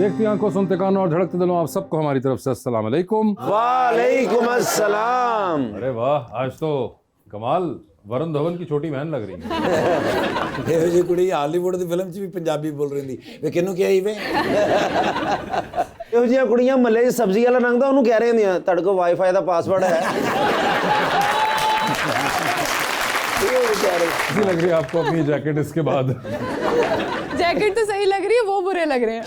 देखती आंखों, सुनते कानों और धड़कते दिलों, आप सबको हमारी तरफ से अस्सलाम वालेकुम। वालेकुम अस्सलाम। अरे वाह, आज तो कमाल वरुण धवन की छोटी बहन लग रही है। ਇਹੋ ਜਿਹੀ ਕੁੜੀ ਹਾਲੀਵੁੱਡ ਦੀ ਫਿਲਮ 'ਚ ਵੀ ਪੰਜਾਬੀ ਬੋਲ ਰਹੀ ਹੁੰਦੀ ਵੇ ਕਿਹਨੂੰ ਕਿਹਾ ਵੇ ਇਹੋ ਜਿਹੀਆਂ ਕੁੜੀਆਂ ਮਹੱਲੇ 'ਚ ਸਬਜ਼ੀ ਵਾਲਾ ਲੰਘਦਾ ਉਹਨੂੰ ਕਹਿ ਰਹੇ ਹੁੰਦੀਆਂ ਤੁਹਾਡੇ ਕੋਲ ਵਾਈਫਾਈ ਦਾ ਪਾਸਵਰਡ ਹੈ। कैसी लग रही है आपको अपनी जैकेट इसके बाद? जैकेट तो सही लग रही है, वो बुरे लग रहे हैं।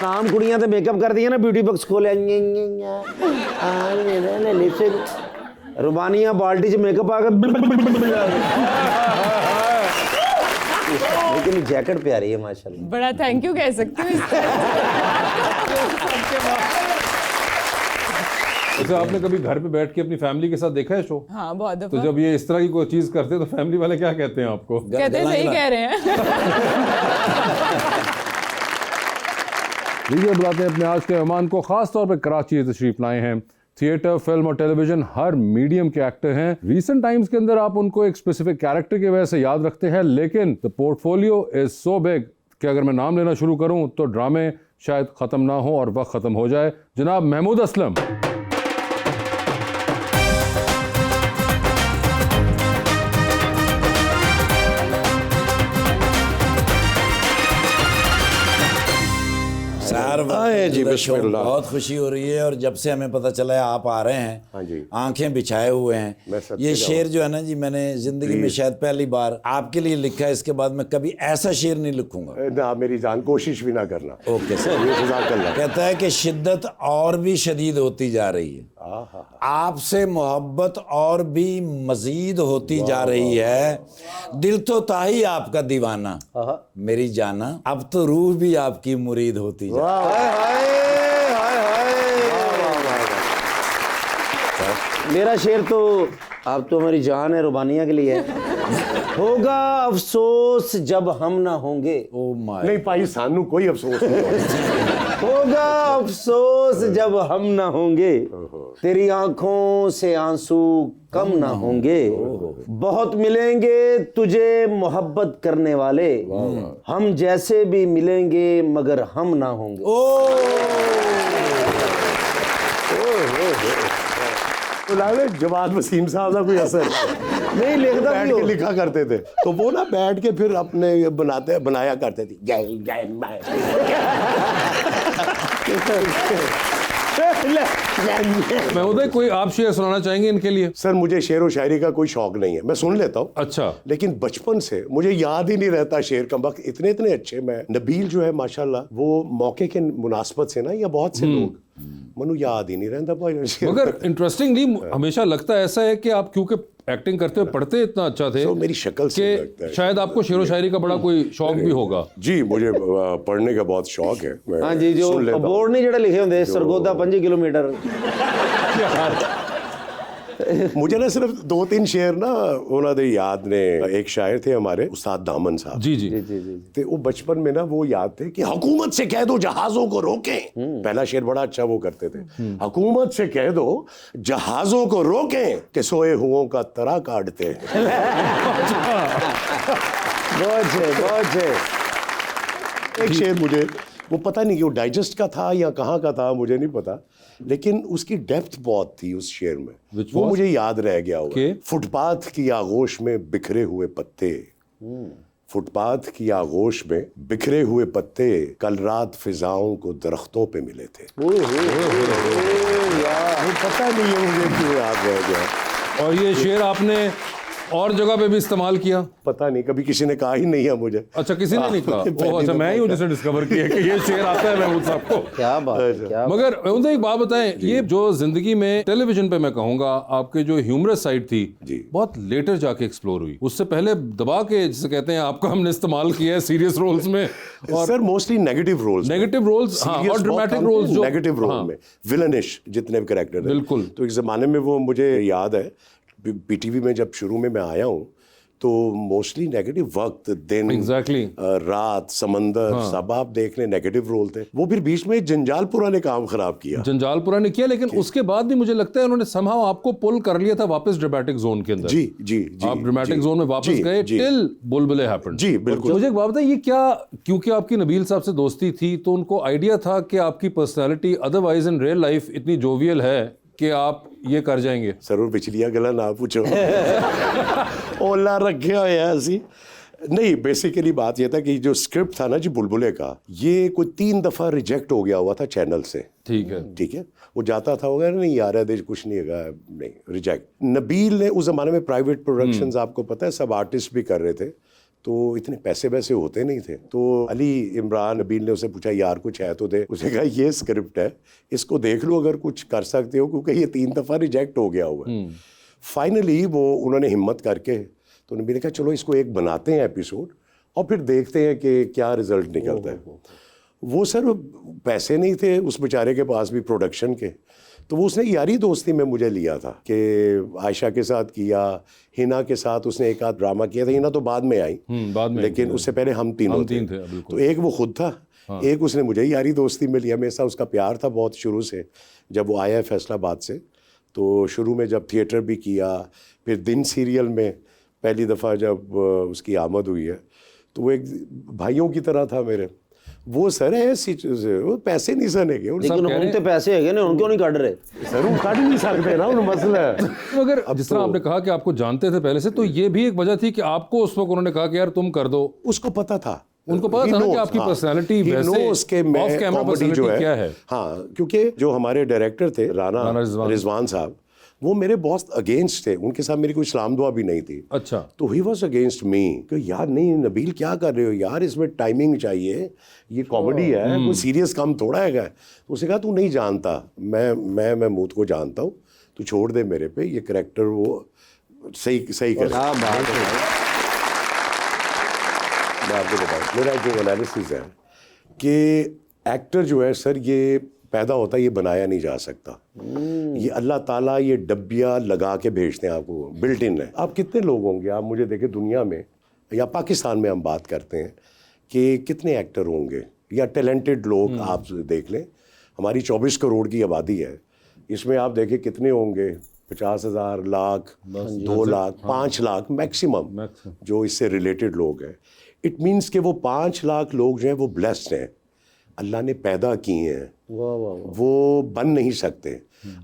ਆਮ ਕੁੜੀਆਂ ਤੇ ਮੇਕਅਪ ਕਰਦੀਆਂ ਨਾ ਬਿਊਟੀ ਬਕਸ ਖੋਲਿਆ ਲਿਪਸਟਿਕ ਰੁਬਾਨੀਆਂ ਬਾਲਟੀ 'ਚ ਮੇਕਅਪ ਆ ਕੇ लेकिन जैकेट प्यारी है माशाल्लाह। बड़ा थैंक यू कह सकती हूँ वैसे आपने कभी घर पे बैठ के अपनी फैमिली के साथ देखा है शो? हाँ बहुत तो दफा। जब ये इस तरह की कोई चीज करते हैं तो फैमिली वाले क्या कहते हैं आपको? कहते हैं सही कह रहे हैं। लीजिए बुलाते हैं अपने आज के मेहमान को, खास तौर पर कराची से तशरीफ लाए हैं। थिएटर, फिल्म और टेलीविजन हर मीडियम के एक्टर हैं। रीसेंट टाइम्स के अंदर आप उनको एक स्पेसिफिक कैरेक्टर की वजह से याद रखते हैं, लेकिन the portfolio is so big कि अगर मैं नाम लेना शुरू करूं तो ड्रामे शायद खत्म ना हो और वक्त खत्म हो जाए। जनाब महमूद असलम। जी बिस्मिल्लाह। बहुत खुशी हो रही है और जब से हमें पता चला है आप आ रहे हैं, हाँ जी, आंखें बिछाए हुए हैं। ये शेर जो है ना जी, मैंने जिंदगी में शायद पहली बार आपके लिए लिखा है। इसके बाद मैं कभी ऐसा शेर नहीं लिखूंगा। ना मेरी जान, कोशिश भी ना करना। Okay sir. कहता है कि शिद्दत और भी शदीद होती जा रही है, आपसे मोहब्बत और भी मजीद होती जा रही है, दिल तो था ही आपका दीवाना मेरी जाना, अब तो रूह भी आपकी मुरीद होती जा मेरा शेर तो आप तो हमारी जान है, रुबानिया के लिए है। होगा अफसोस जब हम ना होंगे। ओ माय नहीं भाई, सानू कोई अफसोस नहीं। होगा अफसोस जब हम ना होंगे, तेरी आंखों से आंसू कम ना होंगे, बहुत मिलेंगे तुझे मोहब्बत करने वाले, हम जैसे भी मिलेंगे मगर हम ना होंगे। जवाद वसीम साहब का कोई असर नहीं लिखता बैठ के लिखा करते थे, तो वो ना बैठ के फिर अपने बनाया करते थे। महमूद, कोई आप शेर सुनाना चाहेंगे इनके लिए? सर मुझे शेर व शायरी का कोई शौक नहीं है, मैं सुन लेता हूँ। अच्छा। लेकिन बचपन से मुझे याद ही नहीं रहता शेर का वक्त। इतने इतने अच्छे मैं नबील जो है माशाल्लाह, वो मौके के मुनासबत से ना, या बहुत से लोग मनु याद ही नहीं रहता भाई। मगर इंटरेस्टिंगली हमेशा लगता है ऐसा है कि आप क्योंकि एक्टिंग करते हुए पढ़ते इतना अच्छा थे, तो मेरी शक्ल से लगता है शायद आपको शेर व शायरी का बड़ा कोई शौक भी होगा। जी मुझे पढ़ने का बहुत शौक है। हाँ जी, जो बोर्ड नहीं जड़े लिखे होंगे सरगोदा 5 किलोमीटर। मुझे ना सिर्फ 2-3 शेर ना उन्होंने याद ने। एक शायर थे हमारे उस्ताद दामन साहब। जी जी तो वो बचपन में ना वो याद थे कि हुकूमत से कह दो जहाजों को रोकें। पहला शेर बड़ा अच्छा वो करते थे, हुकूमत से कह दो जहाजों को रोकें कि सोए हुओं का तरा काटते हैं। बहुत एक शेर मुझे वो पता नहीं कि वो डाइजेस्ट का था या कहाँ का था, मुझे नहीं पता, लेकिन उसकी डेप्थ बहुत थी उस शेर में। वो मुझे याद रह गया हुआ। फुटपाथ की आगोश में बिखरे हुए पत्ते, फुटपाथ की आगोश में बिखरे हुए पत्ते, कल रात फिजाओं को दरख्तों पे मिले थे। पता नहीं है मुझे क्यों याद रह गया। और ये शेर आपने और जगह पे भी इस्तेमाल किया? पता नहीं, कभी किसी ने कहा ही नहीं है मुझे। अच्छा, किसी ने नहीं कहा? अच्छा, मैं ही हूँ जिसने डिस्कवर किया कि ये शेर आता है महमूद साहब को। क्या बात है, क्या मगर महमूद एक बात बताएं, ये जो जिंदगी में टेलीविजन पे मैं कहूँगा आपके जो ह्यूमरस साइड थी बहुत लेटर जाके एक्सप्लोर हुई, उससे पहले दबा के जिसे कहते हैं आपका हमने इस्तेमाल किया है सीरियस रोल्स में। और सर मोस्टली नेगेटिव रोल्स और ड्रामेटिक रोल्स जो नेगेटिव रोल में विलनिश जितने भी कैरेक्टर बिल्कुल। तो एक जमाने में वो मुझे याद है पीटीवी में जब शुरू में मैं आया हूँ तो मोस्टली नेगेटिव वक्त, दिन, Exactly. रात, समंदर, सब आप देख लें नेगेटिव रोल थे। वो फिर बीच में जंजालपुरा ने काम खराब किया। जंजालपुरा ने किया, लेकिन उसके बाद भी मुझे लगता है उन्होंने समहाउ आपको पुल कर लिया था वापस ड्रामेटिक जोन के अंदर। जी जी जी, आप ड्रामेटिक जोन में वापस जी, गए जी। टिल बुलबुले हैपेंड। जी, बिल्कुल। मुझे एक बात बताइए, ये क्या, क्योंकि आपकी नबील साहब से दोस्ती थी तो उनको आइडिया था कि आपकी personality otherwise in real life इतनी जोवियल है कि आप ये कर जाएंगे? जरूर पिछलिया गला ना पूछो। ओला रखे हुए हैं ऐसी नहीं। बेसिकली बात यह था कि जो स्क्रिप्ट था ना जी बुलबुले का, ये कोई 3 दफा रिजेक्ट हो गया हुआ था चैनल से। ठीक है। ठीक है, वो जाता था होगा नहीं यार देश कुछ नहीं होगा, नहीं रिजेक्ट। नबील ने उस जमाने में प्राइवेट प्रोडक्शंस आपको पता है सब आर्टिस्ट भी कर रहे थे, तो इतने पैसे वैसे होते नहीं थे। तो अली इमरान नबील ने उसे पूछा यार कुछ है तो दे। उसने कहा ये स्क्रिप्ट है, इसको देख लो अगर कुछ कर सकते हो, क्योंकि ये 3 दफा रिजेक्ट हो गया हुआ है। फाइनली वो उन्होंने हिम्मत करके, तो नबील ने कहा चलो इसको एक बनाते हैं एपिसोड और फिर देखते हैं कि क्या रिजल्ट निकलता है। वो सर पैसे नहीं थे उस बेचारे के पास भी प्रोडक्शन के, तो वो उसने यारी दोस्ती में मुझे लिया था कि आयशा के साथ किया, हिना के साथ उसने एक आध ड्रामा किया था। हिना तो बाद में आई, बाद में, लेकिन उससे पहले हम तीन थे। तो एक वो खुद था, एक उसने मुझे यारी दोस्ती में लिया। मेरे साथ उसका प्यार था बहुत शुरू से। जब वो आया है फैसलाबाद से, तो शुरू में जब थिएटर भी किया, फिर दिन सीरियल में पहली दफ़ा जब उसकी आमद हुई है, तो वो एक भाइयों की तरह था मेरे। वो सर ऐसी चीज़ें, वो पैसे नहीं सनेगे। लेकिन उनके पैसे है ना, उनको नहीं काट रहे सर, वो काट नहीं सकते ना, उन मसला है। तो अगर जिस तरह आपने कहा कि आपको जानते थे पहले से, तो ये भी एक वजह थी कि आपको उस वक्त उन्होंने कहा कि यार तुम कर दो? उसको पता था, उनको पता था ना कि आपकी पर्सनालिटी वैसे ऑफ कैमरा पर्सनालिटी क्या है। हाँ, क्योंकि जो हमारे डायरेक्टर थे राना रिजवान साहब, वो मेरे बहुत अगेंस्ट थे। उनके साथ मेरी कोई सलाम दुआ भी नहीं थी। अच्छा। तो ही वॉज अगेंस्ट मी कि यार नहीं नबील क्या कर रहे हो यार, इसमें टाइमिंग चाहिए, ये कॉमेडी है, कोई सीरियस काम थोड़ा है। तो उसने कहा तू नहीं जानता, मैं मूत को जानता हूँ, तू छोड़ दे मेरे पे, ये करेक्टर वो सही कर। मैं आपको बताऊँ, मेरा जो एनालिसिस है कि एक्टर जो है सर, ये पैदा होता है, ये बनाया नहीं जा सकता। ये अल्लाह ताला ये डब्बियाँ लगा के भेजते हैं आपको, बिल्ट इन है। आप कितने लोग होंगे, आप मुझे देखें दुनिया में या पाकिस्तान में हम बात करते हैं कि कितने एक्टर होंगे या टैलेंटेड लोग, आप देख लें हमारी 24 करोड़ की आबादी है, इसमें आप देखें कितने होंगे, 50,000, लाख, 2 लाख, 5 लाख मैक्सिमम जो इससे रिलेटेड लोग हैं। इट मीन्स कि वो 5 लाख लोग जो हैं वो ब्लेस्ड हैं, अल्लाह ने पैदा किए हैं, वो बन नहीं सकते।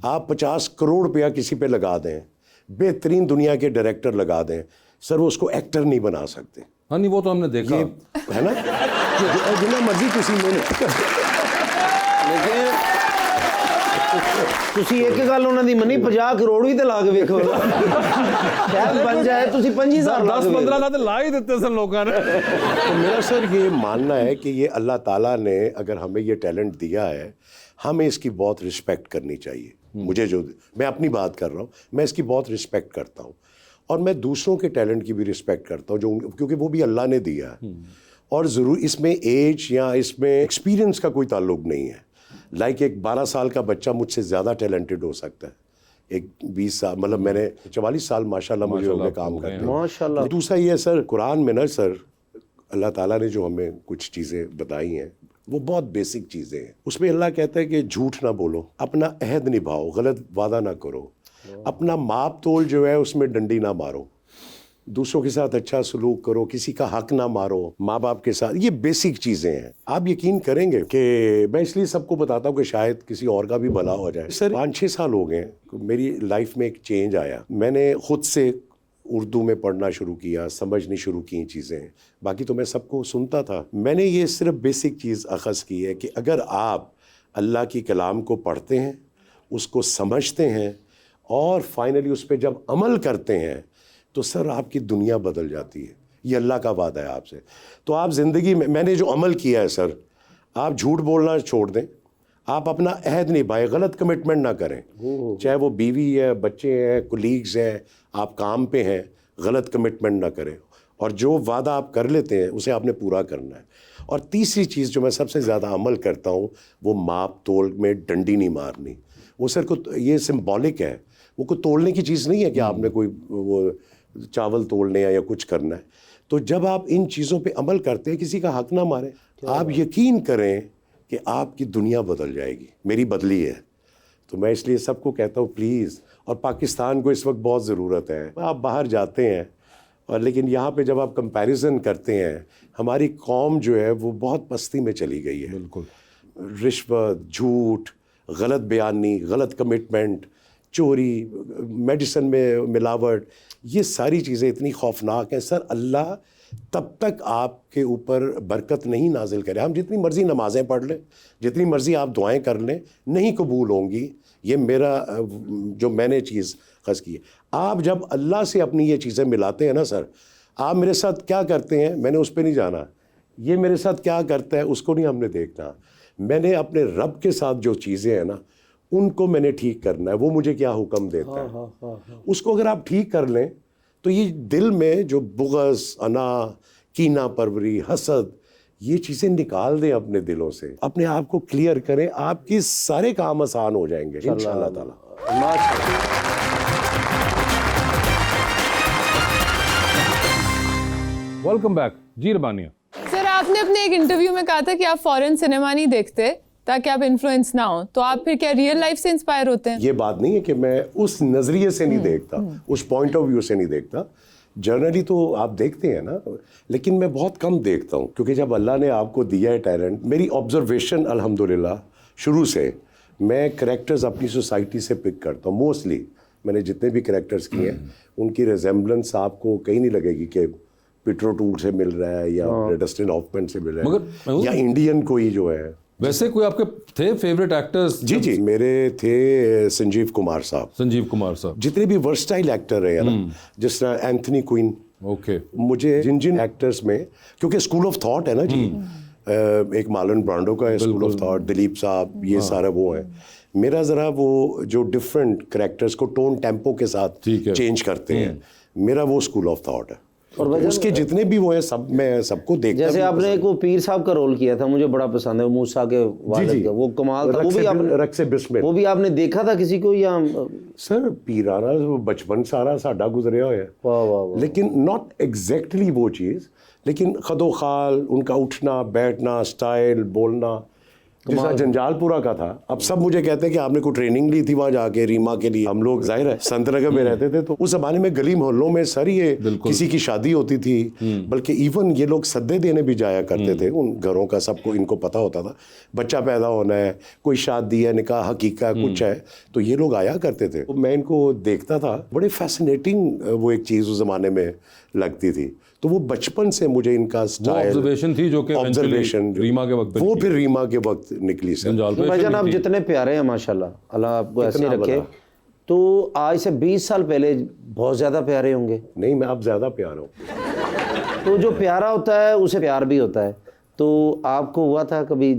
आप 50 करोड़ रुपया किसी पे लगा दें, बेहतरीन दुनिया के डायरेक्टर लगा दें, सर वो उसको एक्टर नहीं बना सकते। हाँ नहीं, वो तो हमने देखा है ना, जितना मर्जी किसी में लेकिन ਤੁਸੀਂ ਇੱਕ ਗੱਲ ਉਹਨਾਂ ਦੀ ਮੰਨੀ, 50 ਕਰੋੜ ਵੀ ਤੇ ਲਾ ਕੇ ਵੇਖੋ ਸ਼ਾਇਦ ਬਣ ਜਾਏ। ਤੁਸੀਂ 25,000 10-15 का तो ला ही देते सन लोगों ने। तो मेरा सर ये मानना है कि ये अल्लाह ताला ने अगर हमें ये टैलेंट दिया है, हमें इसकी बहुत रिस्पेक्ट करनी चाहिए। मुझे जो, मैं अपनी बात कर रहा हूँ, मैं इसकी बहुत रिस्पेक्ट करता हूँ और मैं दूसरों के टैलेंट की भी रिस्पेक्ट करता हूँ, जो क्योंकि वो भी अल्लाह ने दिया है। और ज़रूर इसमें एज या इसमें एक्सपीरियंस का कोई ताल्लुक नहीं है। लाइक एक 12 साल का बच्चा मुझसे ज़्यादा टैलेंटेड हो सकता है, एक 20 साल, मतलब मैंने 44 साल माशाल्लाह मुझे हो गए काम करते माशाल्लाह। दूसरा ये सर, कुरान में ना सर अल्लाह ताला ने जो हमें कुछ चीज़ें बताई हैं वो बहुत बेसिक चीज़ें हैं। उसमें अल्लाह कहता है कि झूठ ना बोलो, अपना अहद निभाओ, गलत वादा ना करो, अपना माप तोल जो है उसमें डंडी ना मारो, दूसरों के साथ अच्छा सलूक करो, किसी का हक ना मारो, माँ बाप के साथ। ये बेसिक चीज़ें हैं। आप यकीन करेंगे कि मैं इसलिए सबको बताता हूँ कि शायद किसी और का भी भला हो जाए। सर 5-6 साल हो गए मेरी लाइफ में एक चेंज आया। मैंने खुद से उर्दू में पढ़ना शुरू किया, समझनी शुरू की चीज़ें। बाकी तो मैं सबको सुनता था। मैंने ये सिर्फ बेसिक चीज़ अखज़ की है कि अगर आप अल्लाह की कलाम को पढ़ते हैं, उसको समझते हैं और फाइनली उस पर जब अमल करते हैं, तो सर आपकी दुनिया बदल जाती है। ये अल्लाह का वादा है आपसे। तो आप ज़िंदगी में, मैंने जो अमल किया है सर, आप झूठ बोलना छोड़ दें, आप अपना अहद निभाएं, गलत कमिटमेंट ना करें, चाहे वो बीवी है, बच्चे हैं, कुलीग्स हैं, आप काम पे हैं, गलत कमिटमेंट ना करें, और जो वादा आप कर लेते हैं उसे आपने पूरा करना है। और तीसरी चीज़ जो मैं सबसे ज़्यादा अमल करता हूँ, वो माप तोल में डंडी नहीं मारनी। वो सर को ये सिंबॉलिक है, वो कोई तोड़ने की चीज़ नहीं है कि आपने कोई वो चावल तोड़ने या कुछ करना है। तो जब आप इन चीज़ों पे अमल करते हैं, किसी का हक ना मारें, आप यकीन करें कि आपकी दुनिया बदल जाएगी। मेरी बदली है। तो मैं इसलिए सबको कहता हूँ प्लीज़, और पाकिस्तान को इस वक्त बहुत ज़रूरत है। आप बाहर जाते हैं और लेकिन यहाँ पे जब आप कंपैरिजन करते हैं, हमारी कौम जो है वो बहुत पस्ती में चली गई है। बिल्कुल। रिश्वत, झूठ, गलत बयानी, गलत कमिटमेंट, चोरी, मेडिसिन में मिलावट, ये सारी चीज़ें इतनी खौफनाक हैं सर। अल्लाह तब तक आपके ऊपर बरकत नहीं नाजिल करे। हम जितनी मर्ज़ी नमाज़ें पढ़ लें, जितनी मर्ज़ी आप दुआएं कर लें, नहीं कबूल होंगी। ये मेरा जो मैंने चीज़ ख़ास की है। आप जब अल्लाह से अपनी ये चीज़ें मिलाते हैं ना सर, आप मेरे साथ क्या करते हैं मैंने उस पर नहीं जाना, ये मेरे साथ क्या करता है उसको नहीं हमने देखना। मैंने अपने रब के साथ जो चीज़ें हैं ना, उनको मैंने ठीक करना है। वो मुझे क्या हुक्म देता है, उसको अगर आप ठीक कर लें तो ये दिल में जो बुग़्ज़, अना, कीना परवरी, हसद, ये चीज़ें निकाल दें अपने दिलों से, अपने आप को क्लियर करें, आपके सारे काम आसान हो जाएंगे इंशाअल्लाह ताला। वेलकम बैक जी रबानिया। सर आपने अपने एक इंटरव्यू में कहा था कि आप फॉरेन सिनेमा नहीं देखते ताकि आप इन्फ्लुएंस ना हो, तो आप फिर क्या रियल लाइफ से इंस्पायर होते हैं? ये बात नहीं है कि मैं उस नज़रिए से नहीं देखता, उस पॉइंट ऑफ व्यू से नहीं देखता। जनरली तो आप देखते हैं ना, लेकिन मैं बहुत कम देखता हूँ, क्योंकि जब अल्लाह ने आपको दिया है टैलेंट, मेरी ऑब्जर्वेशन अल्हम्दुलिल्लाह शुरू से मैं करैक्टर्स अपनी सोसाइटी से पिक करता हूँ। मोस्टली मैंने जितने भी करैक्टर्स किए हैं, उनकी रिजेम्बलेंस आपको कहीं नहीं लगेगी कि पीटर टूल से मिल रहा है या डस्टिन हॉफमैन से मिल रहा है या इंडियन कोई जो है। वैसे कोई आपके थे फेवरेट एक्टर्स? जी जी, मेरे थे संजीव कुमार साहब। संजीव कुमार साहब जितने भी वर्सटाइल एक्टर है ना, जिस तरह एंथनी क्वीन। ओके। मुझे जिन जिन एक्टर्स में, क्योंकि स्कूल ऑफ थॉट है ना जी, एक मार्लन ब्रांडो का है स्कूल ऑफ थॉट, दिलीप साहब, ये सारा वो है। मेरा ज़रा वो जो डिफरेंट कैरेक्टर्स को टोन टेम्पो के साथ चेंज करते हैं, मेरा वो स्कूल ऑफ थॉट है। और उसके जितने भी वो हैं सब मैं सबको देखता। जैसे आपने एक वो पीर साहब का रोल किया था, मुझे बड़ा पसंद है, वो मूसा के वालिद का, वो कमाल था। वो भी आपने रक्से बिस्मिल, वो भी आपने देखा था किसी को या? सर पीराना बचपन सारा साडा गुजरिया होया, वाह वाह वाह। लेकिन नॉट एग्जैक्टली वो चीज़, लेकिन खदो खाल, उनका उठना बैठना, स्टाइल, बोलना, जैसा जंजालपुरा का था। अब सब मुझे कहते हैं कि आपने कोई ट्रेनिंग ली थी वहाँ जाके रीमा के लिए। हम लोग जाहिर है संतनगर में रहते थे, तो उस ज़माने में गली मोहल्लों में सर ये किसी की शादी होती थी, बल्कि इवन ये लोग सद्दे देने भी जाया करते थे उन घरों का, सबको इनको पता होता था बच्चा पैदा होना है, कोई शादी है, निकाह हकीका कुछ है, तो ये लोग आया करते थे। तो मैं इनको देखता था, बड़े फैसिनेटिंग वो एक चीज़ उस ज़माने में लगती थी। तो वो बचपन से मुझे इनका स्टाइल, ऑब्जर्वेशन थी जो कि ऑब्जर्वेशन रीमा के वक्त, वो फिर रीमा के वक्त निकली सर। भाईजान आप जितने प्यारे हैं माशाल्लाह, अल्लाह आपको ऐसे रखे। तो आज से 20 साल पहले बहुत ज़्यादा प्यारे होंगे? नहीं, मैं अब ज़्यादा प्यार हूँ। तो जो प्यारा होता है उसे प्यार भी होता है। तो आपको हुआ था कभी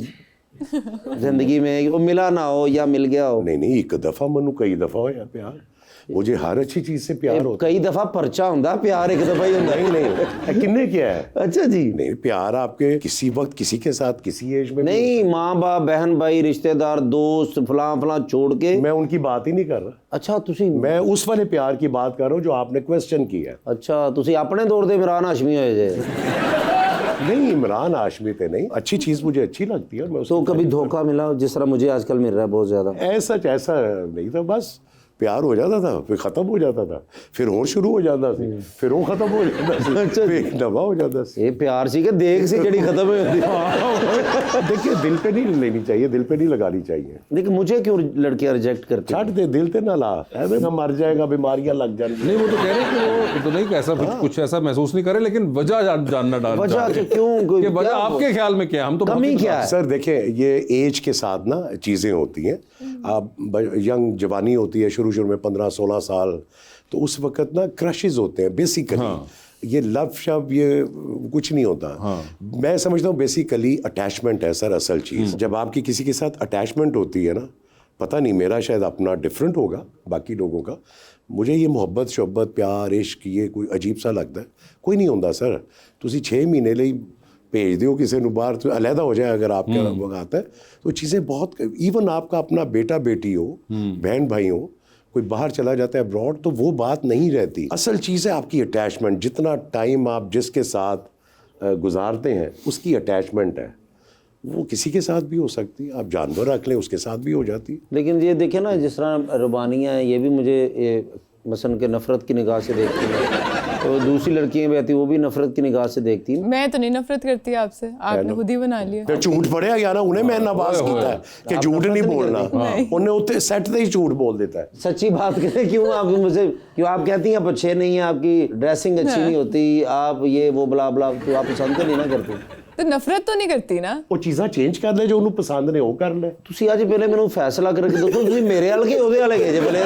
जिंदगी में वो मिला ना हो या मिल गया हो? नहीं, एक दफ़ा मनु कई दफ़ा हो या प्यार, मुझे हर अच्छी चीज़ से प्यार होता है। कई दफ़ा पर्चा होता, प्यार एक दफ़ा ही होता? नहीं किन्ने किया है? अच्छा जी। नहीं, प्यार आपके किसी वक्त किसी के साथ किसी एज में नहीं, माँ बाप, बहन भाई, रिश्तेदार, दोस्त, फलां फलां छोड़ के। मैं उनकी बात ही नहीं कर रहा। अच्छा तुसी, मैं उस वाले प्यार की बात कर रहा हूँ जो आपने क्वेश्चन किया। अच्छा तुसी अपने दौर दे इमरान हाशमी होए जे? नहीं, इमरान हाशमी थे नहीं, अच्छी चीज़ मुझे अच्छी लगती है और मैं तो कभी धोखा मिला जिस तरह मुझे आजकल मिल रहा है बहुत ज़्यादा? ऐसा नहीं था, बस प्यार हो जाता था, फिर ख़त्म हो जाता था, फिर और शुरू हो जाता था, फिर वो ख़त्म हो जाता था, अच्छा, फिर एक दफ़ा हो जाता था। ये प्यार सी के देख सी जड़ी खत्म हो जाती है। देखिए, दिल पे नहीं लेनी चाहिए, दिल पे नहीं लगानी चाहिए। लेकिन मुझे क्यों लड़कियां रिजेक्ट करती छाट दे, दिल पे ना ला, ऐसे ना मर जाएगा, बीमारियां लग जाएंगी। नहीं, वो तो कह रहे हैं कि वो तो नहीं ऐसा कुछ ऐसा महसूस नहीं करे, लेकिन वजह जानना डाल वजह क्यों, कि वजह आपके ख्याल में क्या? हम तो कमी क्या है? सर देखिए, ये एज के साथ ना चीज़ें होती हैं। आप यंग जवानी होती है शुरू में 15-16 साल, तो उस वक्त ना क्रशेज होते हैं बेसिकली। ये लव शव ये कुछ नहीं होता। मैं समझता हूँ बेसिकली अटैचमेंट है सर असल चीज़। जब आपकी किसी के साथ अटैचमेंट होती है ना, पता नहीं मेरा शायद अपना डिफरेंट होगा बाकी लोगों का, मुझे ये मोहब्बत शोहब्बत प्यार इश्क ये कोई अजीब सा लगता है। कोई नहीं होता सर। तुसी 6 महीने ਲਈ भेज दो किसी को बाहर, तो अलहदा हो जाए अगर आपके वक्त आता है, तो चीज़ें बहुत, इवन आपका अपना बेटा बेटी हो, बहन भाई हो, कोई बाहर चला जाता है अब्रॉड तो वो बात नहीं रहती। असल चीज़ है आपकी अटैचमेंट, जितना टाइम आप जिसके साथ गुजारते हैं उसकी अटैचमेंट है। वो किसी के साथ भी हो सकती है, आप जानवर रख लें उसके साथ भी हो जाती है। लेकिन ये देखें ना, जिस तरह रुबानियाँ हैं, ये भी मुझे मसलन के नफ़रत की निगाह से देखती हैं, तो दूसरी लड़कियाँ भी आती वो भी नफ़रत की निगाह से देखती हैं। मैं तो नहीं नफरत करती आपसे, आपने खुद ही बना लिया। फिर झूठ पड़ेगा या ना, उन्हें मैं नवाज किया है कि झूठ नहीं बोलना, उन्हें उत्ते सेट से ही झूठ बोल देता है। सच्ची बात करें, क्यों आप मुझे क्यों आप कहती हैं आप अच्छे नहीं हैं, आपकी ड्रेसिंग अच्छी नहीं होती, आप ये वो बला बला, तो आप पसंद तो नहीं ना करती? तो नफरत तो नहीं करती ना। वो चीज़ां चेंज कर ले जो उन्हें पसंद ने, वो कर ले। ਤੁਸੀਂ ਅੱਜ ਪਹਿਲੇ ਮੈਨੂੰ ਫੈਸਲਾ ਕਰਕੇ ਦੱਸੋ, ਤੁਸੀਂ ਮੇਰੇ ਵਾਲ ਕੇ ਉਹਦੇ ਵਾਲੇ ਗਏ ਜੇ ਪਹਿਲੇ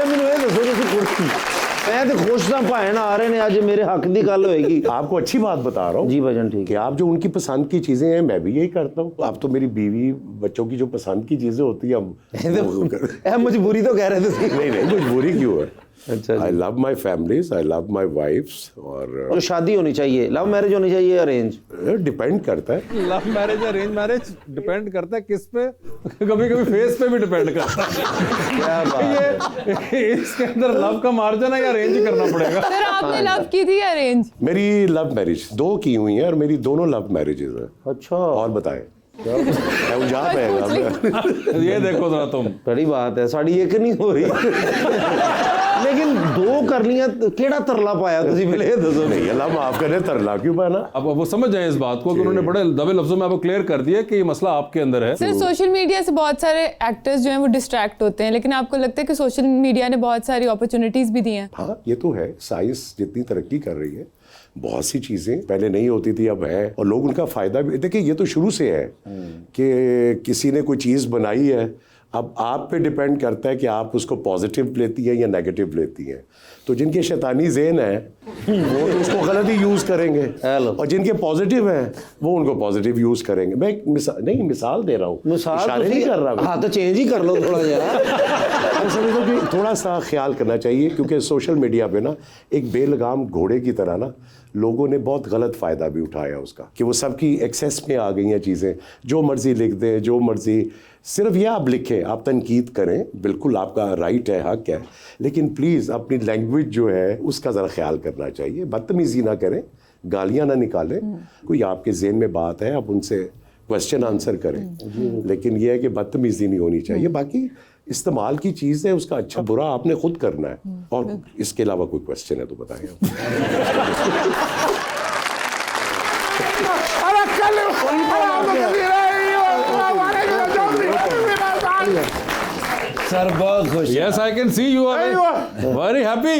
ਮੈਨੂੰ ਇਹ ਦੱਸੋ ਤੁਸੀਂ ਖੁਸ਼, मैं तो खुश था भाएं आ रहे हैं, आज मेरे हक की गल होएगी। आपको अच्छी बात बता रहा हूँ जी भाईजान, ठीक कि आप जो उनकी पसंद की चीजें हैं मैं भी यही करता हूँ। आप तो मेरी बीवी बच्चों की जो पसंद की चीजें होती है हम मजबूरी तो कह रहे थे। नहीं मजबूरी क्यों है। अच्छा, I love my families, I love my wifes. और जो शादी होनी चाहिए, लव मैरिज होनी चाहिए अरेंज, डिपेंड करता है। Love marriage arrange marriage depend करता है किस पे, कभी कभी फेस पे भी डिपेंड करता है। क्या बात ये इसके अंदर लव का मार्जिन है या अरेंज करना पड़ेगा। फिर आपने लव की थी या अरेंज? मेरी लव मैरिज 2 की हुई हैं और मेरी दोनों लव मैरिजेज हैं। अच्छा, और बताएं ये देखो जरा तुम, बड़ी बात है, साड़ी एक नहीं हो रही लेकिन 2 कर लिया, केड़ा तरला पाया तुसी पहले ये दसो। नहीं अल्लाह माफ करे, तरला क्यों पाना। अब वो समझ जाए इस बात को कि उन्होंने बड़े दबे लफ्जों में आपको क्लियर कर दिया कि ये मसला आपके अंदर है। सर, सोशल मीडिया से बहुत सारे एक्टर्स जो हैं वो डिस्ट्रैक्ट होते हैं, लेकिन आपको लगता है कि सोशल मीडिया ने बहुत सारी अपॉर्चुनिटीज भी दी हैं? हाँ ये तो है, साइंस जितनी तरक्की कर रही है, बहुत सी चीज़ें पहले नहीं होती थी अब है, और लोग उनका फ़ायदा भी। देखिए ये तो शुरू से है कि किसी ने कोई चीज़ बनाई है, अब आप पे डिपेंड करता है कि आप उसको पॉजिटिव लेती है या नेगेटिव लेती हैं। तो जिनके शैतानी ज़हन है वो तो उसको गलत ही यूज़ करेंगे, और जिनके पॉजिटिव हैं वो उनको पॉजिटिव यूज़ करेंगे। मैं मिसाल दे रहा हूँ, इशारे नहीं कर रहा। हाँ तो चेंज ही कर लो थोड़ा जरा। मैं समझता हूँ कि थोड़ा सा ख्याल करना चाहिए, क्योंकि सोशल मीडिया पे ना एक बेलगाम घोड़े की तरह ना लोगों ने बहुत गलत फ़ायदा भी उठाया उसका, कि वो सबकी एक्सेस में आ गई हैं चीज़ें, जो मर्ज़ी लिख दें, जो मर्ज़ी। सिर्फ यह आप लिखें, आप तनकीद करें, बिल्कुल आपका राइट है, हक है, लेकिन प्लीज़ अपनी लैंग्वेज जो है उसका ज़रा ख्याल करना चाहिए। बदतमीज़ी ना करें, गालियाँ ना निकालें। कोई आपके ज़हन में बात है, आप उनसे क्वेश्चन आंसर करें, लेकिन यह है कि बदतमीज़ी नहीं होनी चाहिए। बाकी इस्तेमाल की चीज़ है, उसका अच्छा बुरा आपने खुद करना है। और इसके अलावा कोई क्वेश्चन है तो बताएं सर बहुत खुश। Yes, I can see you are very happy.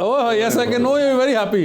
Oh, yes, I can know you are very happy.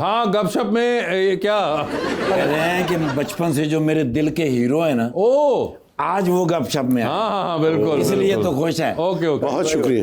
हाँ, गपशप में ये क्या कह रहे हैं कि बचपन से जो मेरे दिल के हीरो है ना, ओ आज वो गपशप में हाँ हाँ हाँ बिल्कुल, इसलिए बिल्कुल। तो खुश हैं। ओके ओके, बहुत शुक्रिया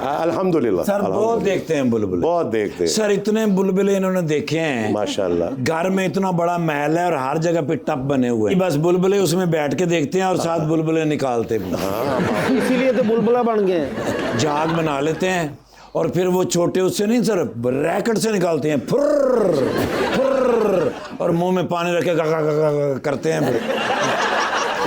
अल्हम्दुलिल्लाह। सर बहुत देखते हैं बुलबुल, बहुत देखते हैं सर। इतने बुलबुले इन्होंने देखे हैं माशाल्लाह। घर में इतना बड़ा महल है और हर जगह पे टप बने हुए हैं, बस बुलबुले उसमें बैठ के देखते हैं और साथ बुलबुले निकालते भी। इसीलिए तो बुलबुला बन गए हैं। जाग बना लेते हैं और फिर वो छोटे उससे नहीं सर, रैकेट से निकालते हैं, फुर्र फुर्र, और मुंह में पानी रखे करते हैं।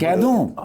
कह दूं?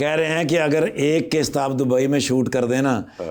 कह रहे हैं कि अगर एक किस्त आप दुबई में शूट कर देना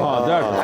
हाँ, that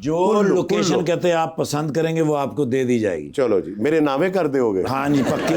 जो लोकेशन कहते हैं आप पसंद करेंगे वो आपको दे दी जाएगी। चलो जी, मेरे नामे कर दोगे। हाँ जी, पक्की।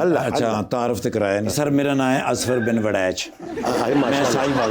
अल्लाह अच्छा, तारुफ तो कराया नहीं। सर मेरा नाम है असफर बिन वड़ैच, हाय मैं साई बाल।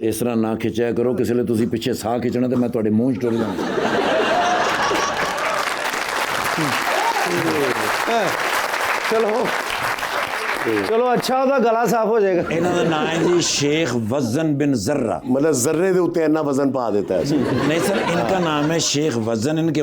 इस तरह ना खिंचाया करो, किसी लिए तुसी पीछे साह खिंचना तो मैं ਤੁਹਾਡੇ ਮੂੰਹ 'ਚ ਟੁਰ ਜਾਵਾਂ। चलो ਚਲੋ ਅੱਛਾ ਉਹਦਾ ਗਲਾ ਸਾਫ਼ ਹੋ ਜਾਏਗਾ इन्हों का नाम है जी शेख वजन बिन जर्रा। मतलब जर्रे के उत्ते इतना वजन पा देता है नहीं सर, इनका नाम है शेख वजन, इनके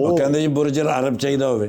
वो कहते जी बुर्ज अल अरब चाहिए होवे,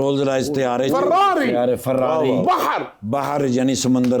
रोल्स रॉयस तैयारे, फरारी, बहर बहर यानी समंदर,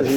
ਅਸੀਂ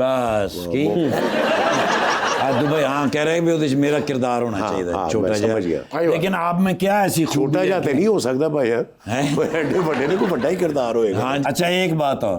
बस की दुबई हाँ कह रहे हैं भी उधर मेरा किरदार होना चाहिए हाँ, छोटा मैं समझ गया। जा, लेकिन आप में क्या ऐसी छोटा खूबी है जाते नहीं हो सकता भाई हैं? एडे बड़े ने कोई बड़ा ही किरदार होएगा हाँ अच्छा एक बात और,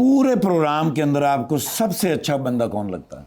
पूरे प्रोग्राम के अंदर आपको सबसे अच्छा बंदा कौन लगता है?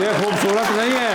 ये खूबसूरत नहीं है,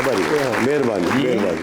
मेहरबानी मेहरबानी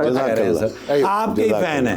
जज़ाकल्लाह। आपके ही फैन है।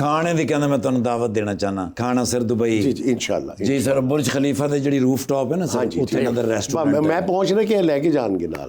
खाने ਦੀ ਕਹਿੰਦਾ ਮੈਂ ਤੁਹਾਨੂੰ ਦਾਵਤ ਦੇਣਾ ਚਾਹਨਾ, ਖਾਣਾ ਸਿਰ ਦੁਬਈ जी जी इंशाल्लाह जी सर, बुर्ज खलीफा ਦੇ ਜਿਹੜੀ ਰੂਫਟਾਪ ਹੈ ਨਾ हाँ ਸਰ, जी ਉੱਥੇ ਅੰਦਰ ਰੈਸਟੋਰੈਂਟ मैं पहुंचने के लेके जाएंगे नाल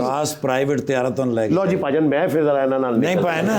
ਖਾਸ ਪ੍ਰਾਈਵੇਟ ਤਿਆਰਾ ਤੁਹਾਨੂੰ ਲੈ ਕੇ लो जी भाजन मैं फिर जरा इन्हां नाल ਨਹੀਂ ਪਾਏ ना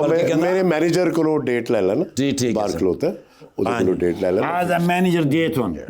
बल्कि कहना- मेरे मैनेजर को डेट ले लेना जी, ठीक है, बार सर। खलोता है उधर को डेट ले लेना आज मैनेजर जेठ हों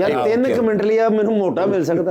ਯਾਰ 3 ਮਿੰਟ ਲਈ ਆ ਮੈਨੂੰ ਮੋਟਾ ਮਿਲ ਸਕਦਾ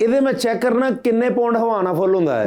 ਇਹਦੇ ਮੈਂ ਚੈੱਕ ਕਰਨਾ ਕਿੰਨੇ ਪੌਂਡ ਹਵਾ ਨਾਲ ਫੁੱਲ ਹੁੰਦਾ ਹੈ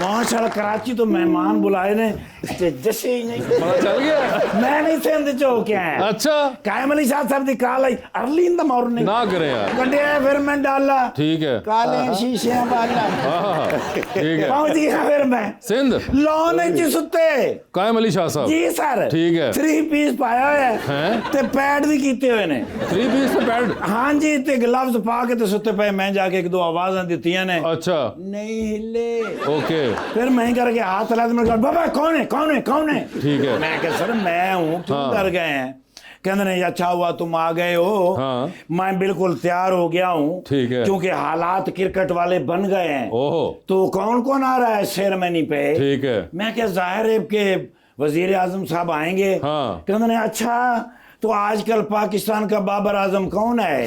माशाल्लाह कराची तो मेहमान बुलाए ने ते जैसे ही नहीं पता चल गया। मैं नहीं सेंध चो क्या है अच्छा कायम अली शाह साहब the call I early in the morning ना करें यार, गड्ढे फिर मैं डाला ठीक है, काले शीशे वाला हाँ ठीक है। पहुंच गया फिर मैं सिंध लॉन च सुते कायम अली शाह साहब, जी सर ठीक है। 3 पीस पाया है हैं? ते पैड भी कीते हुए ने 3 पीस पे पैड, हाँ जी ते ग्लव्स पा के ते सुते पे मैं जाके 1-2 आवाज़ां दित्तियां ने अच्छा नहीं हिले ओके फिर मैं करके हाथ हिला तो मैंने कहा बाबा कौन है कौन है कौन है ठीक है। मैं कहा सर मैं हूँ क्यों हाँ। डर गए हैं कहते नहीं अच्छा हुआ तुम आ गए हो हाँ। मैं बिल्कुल तैयार हो गया हूँ ठीक है। क्योंकि हालात क्रिकेट वाले बन गए हैं ओहो तो कौन कौन आ रहा है सेरेमनी पे ठीक है, मैं क्या जाहिर है कि वजीर आजम साहब आएंगे हाँ। कहते नहीं अच्छा तो आजकल पाकिस्तान का बाबर आजम कौन है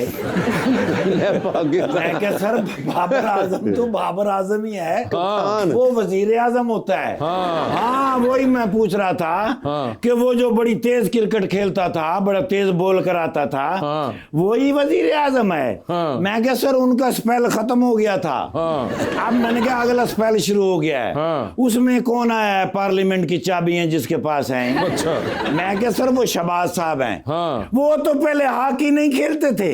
मैं क्या सर बाबर आजम तो बाबर आजम ही है हाँ। वो वजीर आजम होता है हाँ। हाँ वही मैं पूछ रहा था हाँ। कि वो जो बड़ी तेज क्रिकेट खेलता था बड़ा तेज बॉल कराता था हाँ। वही वजीर आजम है हाँ। मैं क्या सर उनका स्पेल खत्म हो गया था हाँ। अब मैंने कहा अगला स्पेल शुरू हो गया है हाँ। उसमें कौन आया है पार्लियामेंट की चाबियां जिसके पास हैं अच्छा मैं क्या सर वो शहबाज साहब हैं हाँ। वो तो पहले हॉकी नहीं खेलते थे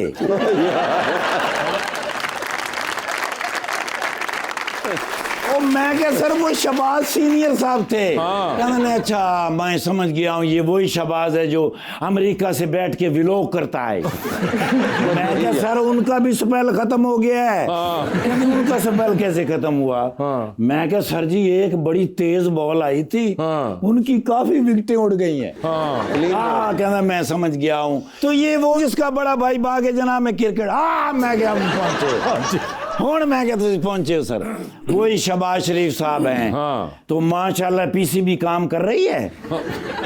और मैं क्या सर वो शहबाज सीनियर साहब थे हाँ। कहने अच्छा मैं समझ गया हूँ ये वही शहबाज है जो अमेरिका से बैठ के विलोक करता है मैं क्या सर उनका भी स्पेल खत्म हो गया है हाँ। कहते उनका स्पेल कैसे खत्म हुआ हाँ। मैं क्या सर जी एक बड़ी तेज बॉल आई थी हाँ। उनकी काफी विकेटें उड़ गई हैं हाँ हाँ कहना मैं समझ गया हूँ तो ये वो इसका बड़ा भाई बागे जना में क्रिकेट हाँ मैं क्या पहुंचे हूँ मैं क्या तुम पहुंचे हो सर वही शहबाज शरीफ साहब हैं हाँ। तो माशाल्लाह पीसीबी काम कर रही है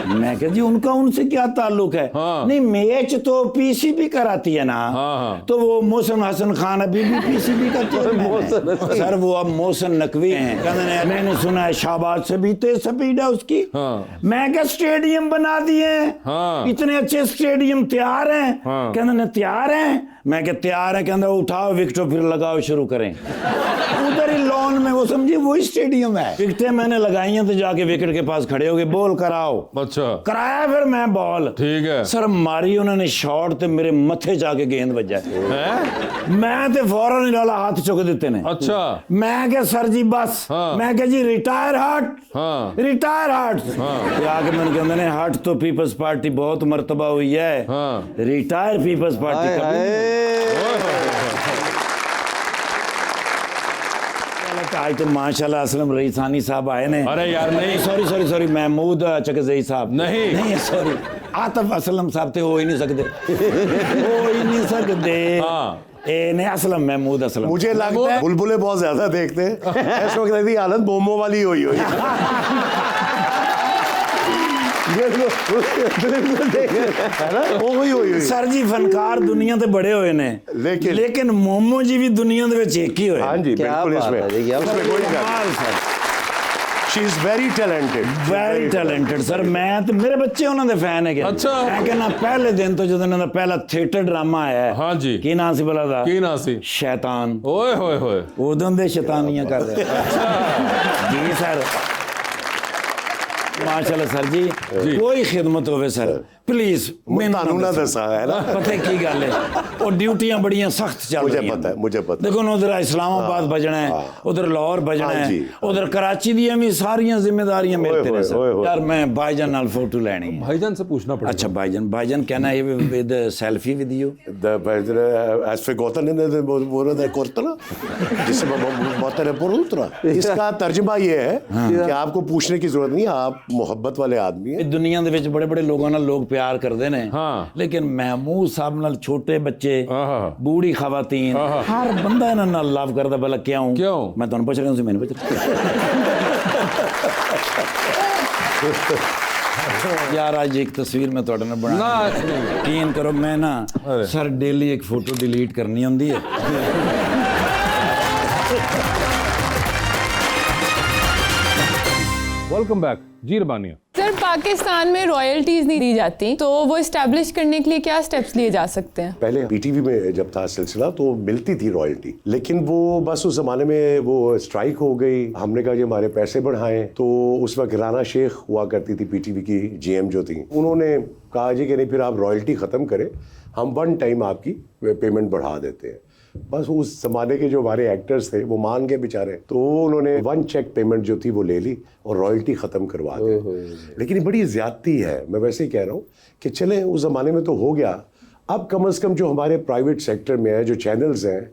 मैं कह जी उनका उनसे क्या ताल्लुक है हाँ। नहीं मैच तो पीसीबी कराती है ना हाँ, हाँ। तो वो मोहसिन हसन खान अभी भी पीसीबी का चेयरमैन है। सर वो अब मोहसिन नकवी हैं कहते हैं मैंने सुना है शाहबाज से भी तेज स्पीड है उसकी हाँ। मैं क्या स्टेडियम बना दिए हैं हाँ। इतने अच्छे स्टेडियम तैयार हैं हाँ। कहते तैयार हैं मैं क्या तैयार है कहते उठाओ विकेटों फिर लगाओ शुरू करें उधर ही लॉन में वो समझिए वही स्टेडियम है विकेटें मैंने लगाई हैं तो जाके विकेट के पास खड़े हो गए बॉल कराओ अच्छा कराया फिर मैं बॉल ठीक है सर मारी उन्होंने शॉट ते मेरे मथे जाके गेंद बजा हैं? मैं ते फौरन ही डाला हाथ चुक देते ने अच्छा मैं क्या सर जी बस हाँ। मैं क्या जी रिटायर हट हाँ। रिटायर हट हाँ। आके मैंने कहते ने हट तो पीपल्स पार्टी बहुत मर्तबा हुई है हाँ। रिटायर पीपल्स पार्टी हाय कभी नहीं। हाय आज तो माशाल्लाह असलम रईसानी साहब आए ने। अरे यार नहीं, सॉरी महमूद चकजई साहब नहीं सॉरी आतिफ असलम साहब तो हो ही नहीं सकते हो ही नहीं सकते। हाँ। ने असलम महमूद असलम। मुझे लगता है बुलबुलें बहुत ज्यादा देखते हैं, ऐसा वक्त ऐसी हालत मोमो वाली हुई है ना, वो हुई सर जी फनकार दुनिया ते बड़े होए ने, लेकिन मोमो जी भी दुनिया दे विच एक ही होए। हाँ जी बिल्कुल, इसमें कोई sir she is very talented sir. मैं तो मेरे बच्चे उन्हां दे फैन है। अच्छा। मैं कहना पहले दिन तो ਜਦੋਂ ਇਹਨਾਂ ਦਾ ਪਹਿਲਾ ਥੀਏਟਰ ਡਰਾਮਾ ਆਇਆ ਹੈ। हाँ जी। ਕੀ ਨਾਂ ਸੀ ਬਲਾ ਦਾ? ਕੀ ਨਾਂ ਸੀ? शैतान। ओए होए होए। ਉਦੋਂ ਦੇ ਸ਼ੈਤਾਨੀਆਂ ਕਰ ਰਹੇ जी सर। माशाल्लाह सर जी कोई खिदमत होवे सर प्लीज ਮੈਨੂੰ ਨਾ ਦੱਸਾ है ना। पता की गल है और ड्यूटियां बड़ियां सख्त चल रही हैं। मुझे पता है। देखो ना उधर इस्लामाबाद बजना है, उधर लाहौर बजना है, उधर कराची दी भी सारियां जिम्मेदारियां मेरे पे सर। यार मैं भाईजान नाल फोटो लेनी है। भाईजान से पूछना पड़ेगा। अच्छा भाईजान कहना है with selfie with you. Has forgotten the Kortana, इसका तर्जुमा ये है कि आपको पूछने की जरूरत नहीं, आप मोहब्बत वाले आदमी हैं। दुनिया दे विच बड़े बड़े लोगों नाल लोग प्यार करते हैं। हाँ। लेकिन महमूद साहब नाल छोटे बच्चे, बूढ़ी खवातीन, हर बंदा इन्हां नाल लव करदा। भला क्यों? मैं तुहानू पुछ रहा हूं, मैनू पुछ यार आज एक तस्वीर मैं तुहाडे नाल बना यकीन करो मैं ना सर डेली एक फोटो डिलीट करनी होंदी है। वेलकम बैक जी रबानिया। सर पाकिस्तान में रॉयल्टीज नहीं दी जाती, तो वो इस्टेब्लिश करने के लिए क्या स्टेप्स लिए जा सकते हैं? पहले पीटीवी में जब था सिलसिला तो मिलती थी रॉयल्टी, लेकिन वो बस उस जमाने में वो स्ट्राइक हो गई। हमने कहा जी हमारे पैसे बढ़ाएं, तो उस वक्त राना शेख हुआ करती थी पीटीवी की जीएम जो थी, उन्होंने कहा जी कि नहीं फिर आप रॉयल्टी ख़त्म करें, हम वन टाइम आपकी पेमेंट बढ़ा देते हैं। बस उस जमाने के जो हमारे एक्टर्स थे वो मान गए बेचारे, तो उन्होंने वन चेक पेमेंट जो थी वो ले ली और रॉयल्टी ख़त्म करवा दी। लेकिन ये बड़ी ज़्यादती है, मैं वैसे ही कह रहा हूँ कि चले उस ज़माने में तो हो गया, अब कम से कम जो हमारे प्राइवेट सेक्टर में है, जो चैनल्स हैं,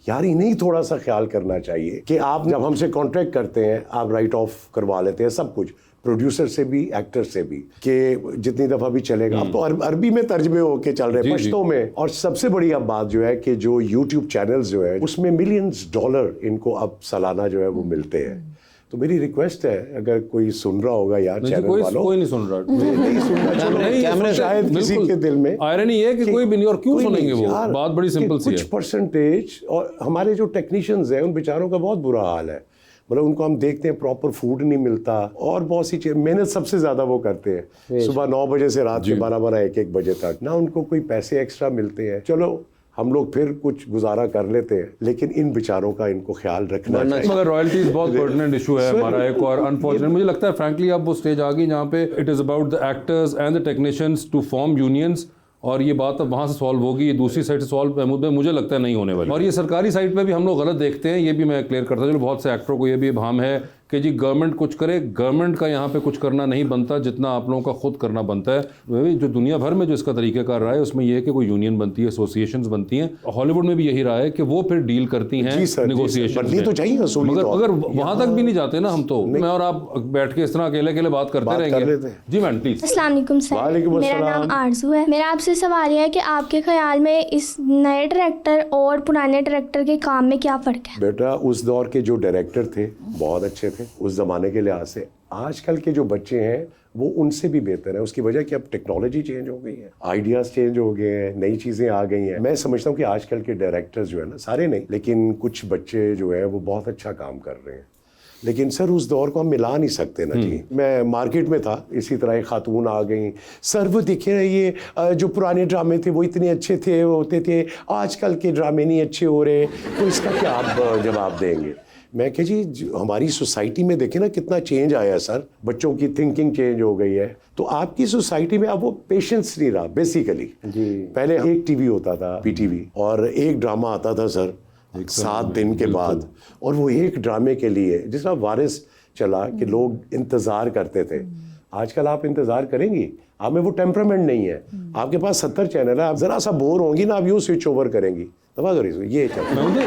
यार इन्हें थोड़ा सा ख्याल करना चाहिए कि आप जब हमसे कॉन्ट्रैक्ट करते हैं आप राइट ऑफ करवा लेते हैं सब कुछ, प्रोड्यूसर से भी एक्टर से भी, कि जितनी दफ़ा भी चलेगा। अब तो अरबी में तर्जमे होके चल रहे हैं, पश्तो में। और सबसे बड़ी अब बात जो है कि जो यूट्यूब चैनल्स जो है उसमें मिलियंस डॉलर इनको अब सालाना जो है वो मिलते हैं। तो मेरी रिक्वेस्ट है, अगर कोई सुन रहा होगा यार चैनल वालों, कोई नहीं सुन रहा, नहीं सुन रहा, चलो कैमरे शायद किसी के दिल में आयरनी है कि कोई भी नहीं, और क्यों सुनेंगे वो बात बड़ी सिंपल सी है। कुछ परसेंटेज, और हमारे जो टेक्नीशियंस हैं उन बेचारों का बहुत बुरा हाल है, मतलब उनको हम देखते हैं प्रॉपर फूड नहीं मिलता और बहुत सी चीज़, मेहनत सबसे ज़्यादा वो करते हैं सुबह 9 बजे से रात के 12-1 बजे तक, ना उनको कोई पैसे एक्स्ट्रा मिलते हैं। चलो हम लोग फिर कुछ गुजारा कर लेते हैं, लेकिन इन बेचारों का इनको ख्याल रखना चाहिए। मगर रॉयल्टीज बहुत पर्टिनेंट इशू है हमारा एक, और अनफॉर्चुनेट मुझे लगता है फ्रैंकली अब वो स्टेज आ गई जहाँ पे it is about the actors and the technicians to form unions, और ये बात अब वहाँ से सॉल्व होगी, दूसरी साइड से सॉल्व महमूद में मुझे लगता है नहीं होने वाली। और ये सरकारी साइड पे भी हम लोग गलत देखते हैं, ये भी मैं क्लियर करता हूँ। बहुत से एक्टरों को ये भी भाम है कि जी गवर्नमेंट कुछ करे, गवर्नमेंट का यहाँ पे कुछ करना नहीं बनता जितना आप लोगों का खुद करना बनता है। जो दुनिया भर में जो इसका तरीक़ाकार रहा है उसमें यह है कि कोई यूनियन बनती है, एसोसिएशंस बनती हैं, हॉलीवुड में भी यही रहा है कि वो फिर डील करती हैं नेगोशिएशन तो चाहिए, मगर अगर वहाँ तक भी नहीं जाते ना हम, तो मैं और आप बैठ के इस तरह अकेले अकेले बात करते रहेंगे। जी मैम प्लीज। अस्सलाम वालेकुम सर, मेरा नाम आरजू है। मेरा आपसे सवाल यह है कि आपके ख्याल में इस नए डायरेक्टर और पुराने डायरेक्टर के काम में क्या फ़र्क है? बेटा उस दौर के जो डायरेक्टर थे बहुत अच्छे थे उस ज़माने के लिहाज से, आजकल के जो बच्चे हैं वो उनसे भी बेहतर है। उसकी वजह कि अब टेक्नोलॉजी चेंज हो गई है, आइडियाज़ चेंज हो गए हैं, नई चीज़ें आ गई हैं। मैं समझता हूँ कि आजकल के डायरेक्टर्स जो है ना, सारे नहीं लेकिन कुछ बच्चे जो है वो बहुत अच्छा काम कर रहे हैं। लेकिन सर उस दौर को हम मिला नहीं सकते ना जी। मैं मार्केट में था, इसी तरह एक खातून आ गई, सर वो देखिए ये जो पुराने ड्रामे थे वो इतने अच्छे थे होते थे, आजकल के ड्रामे नहीं अच्छे हो रहे, तो इसका क्या आप जवाब देंगे? मैं कह जी हमारी सोसाइटी में देखें ना कितना चेंज आया है सर, बच्चों की थिंकिंग चेंज हो गई है। तो आपकी सोसाइटी में अब वो पेशेंस नहीं रहा बेसिकली जी। पहले एक टीवी होता था पीटीवी, और एक ड्रामा आता था सर 7 दिन के बाद, और वो एक ड्रामे के लिए जिस तरह वारिस चला कि लोग इंतज़ार करते थे, आजकल आप इंतजार करेंगी, आप में वो टेम्परामेंट नहीं है, आपके पास 70 चैनल है, आप जरा सा बोर होंगी ना, आप यूँ स्विच ओवर करेंगी, दबा करो इसको, ये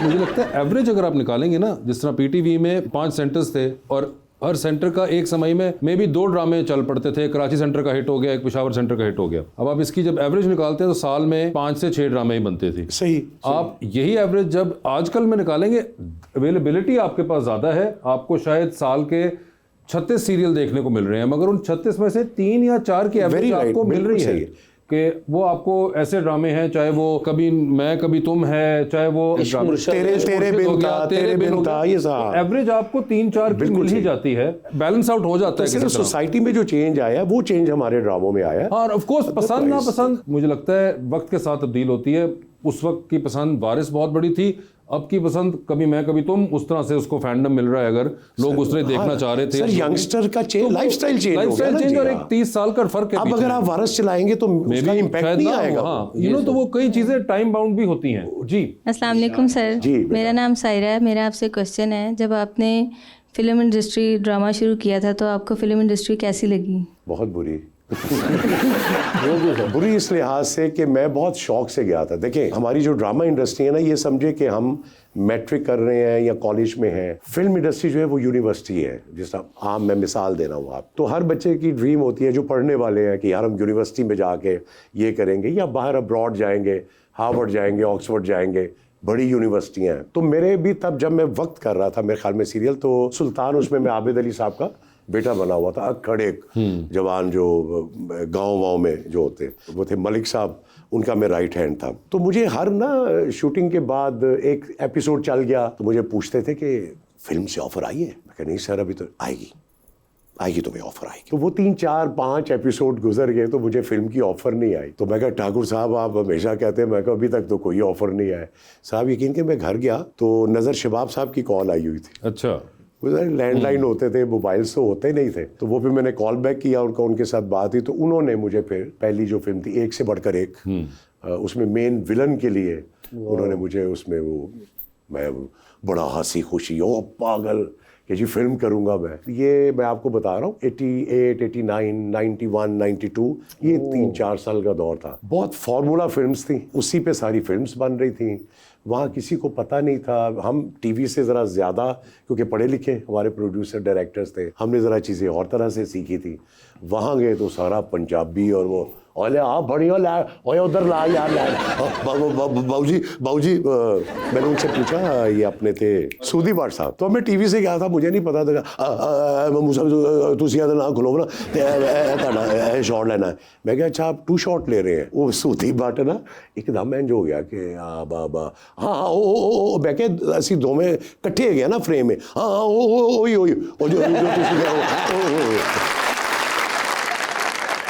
मुझे लगता है एवरेज अगर आप निकालेंगे ना, जिस तरह पीटीवी में 5 सेंटर्स थे और हर सेंटर का एक समय में मे भी 2 ड्रामे चल पड़ते थे, कराची सेंटर का हिट हो गया, एक पेशावर सेंटर का हिट हो गया। अब आप इसकी जब एवरेज निकालते हैं तो साल में 5 से 6 ड्रामे ही बनते थे। सही। आप यही एवरेज जब आजकल में निकालेंगे, अवेलेबिलिटी आपके पास ज्यादा है, आपको शायद साल के 36 सीरियल देखने को मिल रहे हैं, मगर उन 36 में से 3 या 4 की एवरेज आपको मिल रही है कि वो आपको ऐसे ड्रामे हैं, चाहे वो कभी मैं कभी तुम है, चाहे वो तेरे बिन था, ये सब एवरेज आपको 3-4 की मिल ही जाती है, बैलेंस आउट हो जाता है। सिर्फ सोसाइटी में जो चेंज आया वो चेंज हमारे ड्रामों में आया। और ऑफ कोर्स पसंद ना पसंद मुझे लगता है वक्त के साथ तब्दील होती है। उस वक्त की पसंद वारिस बहुत बड़ी थी, अब की पसंद कभी मैं कभी तुम, उस तरह से उसको फैंडम मिल रहा है। अगर लोग उस तरह देखना चाह रहे थे, सर यंगस्टर का चेंज, लाइफस्टाइल चेंज और एक 30 साल का फर्क है। अब अगर आप वारस चलाएंगे तो उसका इम्पैक्ट नहीं आएगा। हाँ, तो वो कई चीजें टाइम बाउंड भी होती हैं। जी अस्सलाम वालेकुम सर, मेरा नाम सायरा है। मेरा आपसे क्वेश्चन है, जब आपने फिल्म इंडस्ट्री ड्रामा शुरू किया था तो आपको फिल्म इंडस्ट्री कैसी लगी? बहुत बुरी बुरी इस लिहाज से कि मैं बहुत शौक से गया था। देखिए हमारी जो ड्रामा इंडस्ट्री है ना, ये समझे कि हम मैट्रिक कर रहे हैं या कॉलेज में हैं। फिल्म इंडस्ट्री जो है वो यूनिवर्सिटी है। जिस तरह मैं मिसाल दे रहा हूँ आप, तो हर बच्चे की ड्रीम होती है जो पढ़ने वाले हैं कि यार हम यूनिवर्सिटी में जाके ये करेंगे या बाहर अब्रॉड जाएंगे, हार्वर्ड जाएंगे, ऑक्सफोर्ड जाएंगे, बड़ी यूनिवर्सिटियाँ हैं। तो मेरे भी तब जब मैं वक्त कर रहा था मेरे ख्याल में सीरियल, तो सुल्तान उसमें मैं आबिद अली साहब का बेटा बना हुआ था। खड़े जवान जो गाँव में जो होते वो थे, मलिक साहब उनका मैं राइट हैंड था। तो मुझे हर ना शूटिंग के बाद एक एपिसोड चल गया तो मुझे पूछते थे कि फिल्म से ऑफर आई है। मैं कहा नहीं सर अभी तो आएगी तुम्हें ऑफर आएगी। तो वो 3, 4, 5 एपिसोड गुजर गए तो मुझे फिल्म की ऑफर नहीं आई। तो मैं कहा ठाकुर साहब आप हमेशा कहते हैं, मैं कहा अभी तक तो कोई ऑफर नहीं आया। साहब यकीन कि मैं घर गया तो नज़र शबाब साहब की कॉल आई हुई थी। अच्छा। लैंडलाइन होते थे, मोबाइल्स तो होते नहीं थे। तो वो फिर मैंने कॉल बैक किया, उनके साथ बात हुई तो उन्होंने मुझे फिर पहली जो फिल्म थी एक से बढ़कर एक, उसमें मेन विलन के लिए उन्होंने मुझे उसमें मैं बड़ा हंसी खुशी ओ पागल कि जी फिल्म करूंगा मैं आपको बता रहा हूँ 88, 89, 91, 92 ये 3-4 साल का दौर था। बहुत फार्मूला फिल्म्स थी, उसी पे सारी फिल्म्स बन रही थी। वहाँ किसी को पता नहीं था। हम टीवी से ज़रा ज़्यादा क्योंकि पढ़े लिखे हमारे प्रोड्यूसर डायरेक्टर्स थे, हमने ज़रा चीज़ें और तरह से सीखी थी। वहाँ गए तो सारा पंजाबी और वो ओले आप बढ़िया ला ओए उधर ला यार बाबूजी मैंने उनसे पूछा, ये अपने थे सूदी भाट साहब। तो मैं टीवी से गया था, मुझे नहीं पता था तुसी ना खुलो ना शॉट लेना है। मैं क्या अच्छा आप 2 शॉट ले रहे हैं। वो सूदी भाट ना एकदम इंज हो गया कि बाबा हाँ ओ मैं क्या असी दोवें कट्ठे गए ना फ्रेम में, हाँ ओ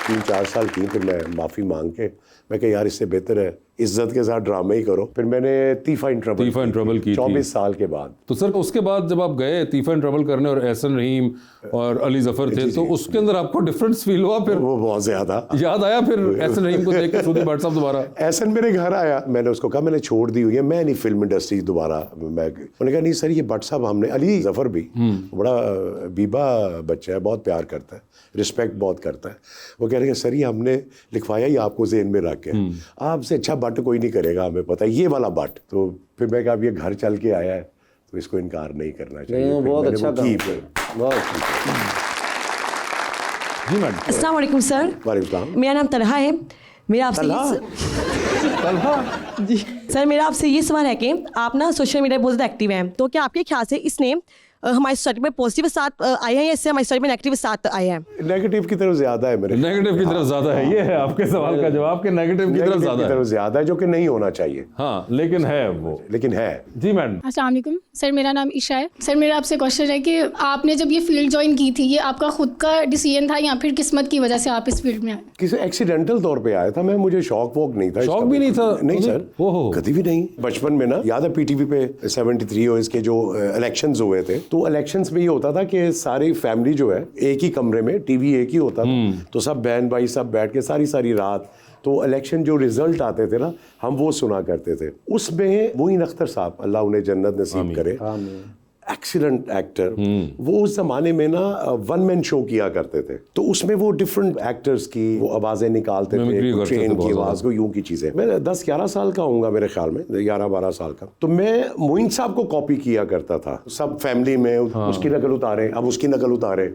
3-4 साल की। फिर मैं माफ़ी मांग के मैं कहा यार इससे बेहतर है इज्जत के साथ ड्रामे ही करो। फिर मैंने तीफा इन ट्रबल की 24 साल के बाद। तो सर उसके बाद जब आप गए तीफा इन ट्रबल करने और एहसन रहीम और अली जफर थे, तो उसके अंदर आपको डिफरेंस फील हुआ? फिर वो बहुत ज़्यादा याद आया फिर एहसन रहीम को देख के सूदी भाट साहब दोबारा? एहसन मेरे घर आया, मैंने उसको कहा मैंने छोड़ दी हुई है, मैं नहीं फिल्म इंडस्ट्री दोबारा। मैंने कहा नहीं सर ये भट्ट साहब हमने, अली जफर भी बड़ा बीबा बच्चा है, बहुत प्यार करता है, रिस्पेक्ट बहुत करता है। वो कह रहे हैं सर ये हमने लिखवाया ही आपको जेहन में रख के, आपसे अच्छा बट कोई नहीं करेगा, हमें पता है ये वाला बट। तो फिर मैं कहा अब ये घर चल के आया है तो इसको इनकार नहीं करना चाहिए। बहुत अच्छा जी मैडम। अस्सलाम वालेकुम सर। वालेकुम। मेरा नाम तलहा है। मेरा आपसे जी सर, मेरा आपसे ये सवाल है कि आप ना सोशल मीडिया बहुत ज़्यादा एक्टिव हैं, तो क्या आपके ख्याल से इसने हमारी सोसाइटी में पॉजिटिव साथ आए हैं या इससे हमारी सोसाइटी में नेगेटिव साथ आए हैं? नेगेटिव की तरफ ज्यादा है मेरे। नेगेटिव की तरफ ज्यादा है, ये है आपके सवाल का जवाब कि नेगेटिव की तरफ ज्यादा है, जो कि नहीं होना चाहिए। हाँ लेकिन है वो, लेकिन है। जी मैडम। अस्सलाम वालेकुम सर, मेरा नाम ईशा है। सर मेरा आपसे क्वेश्चन है कि आपने जब ये फील्ड ज्वाइन की थी, ये आपका खुद का डिसीजन था या फिर किस्मत की वजह से आप इस फील्ड में आए? किसी एक्सीडेंटल तौर पे आया था मैं, मुझे शौक वॉक नहीं था। शौक भी नहीं था? नहीं सर, कभी भी नहीं। बचपन में ना याद है पीटीवी पे 73 और इसके जो इलेक्शंस हुए थे, तो इलेक्शंस में होता था कि सारी फैमिली जो है एक ही कमरे में, टीवी एक ही होता था, तो सब बहन भाई सब बैठ के सारी रात तो इलेक्शन जो रिजल्ट आते थे ना हम वो सुना करते थे। उसमें मोइन अख्तर साहब, अल्लाह उन्हें जन्नत नसीब करे, एक्सीलेंट एक्टर। वो उस जमाने में ना वन मैन शो किया करते थे, तो उसमें वो डिफरेंट एक्टर्स की वो आवाजें निकालते थे, ट्रेन की आवाज को, यूं की चीजें। मैं 10-11 साल का होऊंगा मेरे ख्याल में, 11-12 साल का। तो मैं मोइन साहब को कॉपी किया करता था, सब फैमिली में उसकी नकल उतारे, अब उसकी नकल उतारे,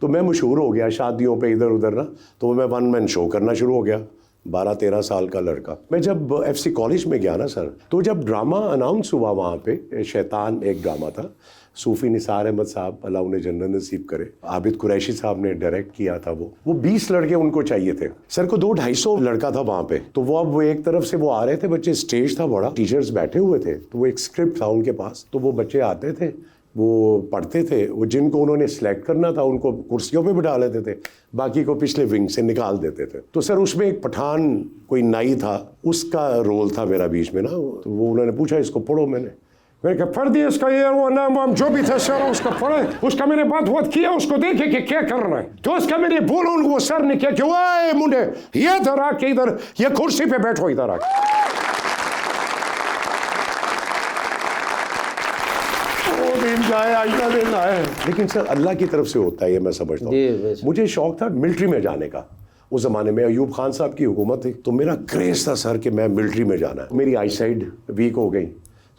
तो मैं मशहूर हो गया शादियों पे इधर उधर ना, तो मैं वन मैन शो करना शुरू हो गया। 12-13 साल का लड़का। मैं जब FC कॉलेज में गया ना सर, तो जब ड्रामा अनाउंस हुआ वहाँ पे, शैतान एक ड्रामा था, सूफी निसार अहमद साहब अल्लाह उन्हें जन्नत नसीब करे, आबिद कुरैशी साहब ने डायरेक्ट किया था। वो 20 लड़के उनको चाहिए थे सर को, 200-250 लड़का था वहाँ पे। तो वो अब वो एक तरफ से वो आ रहे थे बच्चे, स्टेज था बड़ा, टीचर्स बैठे हुए थे, तो वो एक स्क्रिप्ट था उनके पास, तो वो बच्चे आते थे, वो पढ़ते थे, वो जिनको उन्होंने सिलेक्ट करना था उनको कुर्सियों पे बिठा लेते थे, बाकी को पिछले विंग से निकाल देते थे। तो सर उसमें एक पठान कोई नाई था, उसका रोल था मेरा बीच में ना। तो वो उन्होंने पूछा इसको पढ़ो, मैंने कहा पढ़ दिया इसका ये वो नाम वाम जो भी था सर, उसका पढ़े, उसका मैंने बात किया, उसको देखे कि क्या कर रहा है, तो उसका मैंने बोला उनको, वो सर ने क्या कि ओए मुंडे ये इधर आके, इधर ये कुर्सी पे बैठो, इधर आके। लेकिन सर अल्लाह की तरफ से होता है ये, मैं समझता हूँ। मुझे शौक था मिलिट्री में जाने का, उस जमाने में अयूब खान साहब की हुकूमत थी, तो मेरा क्रेज था सर कि मैं मिलिट्री में जाना है। मेरी आई साइड वीक हो गई,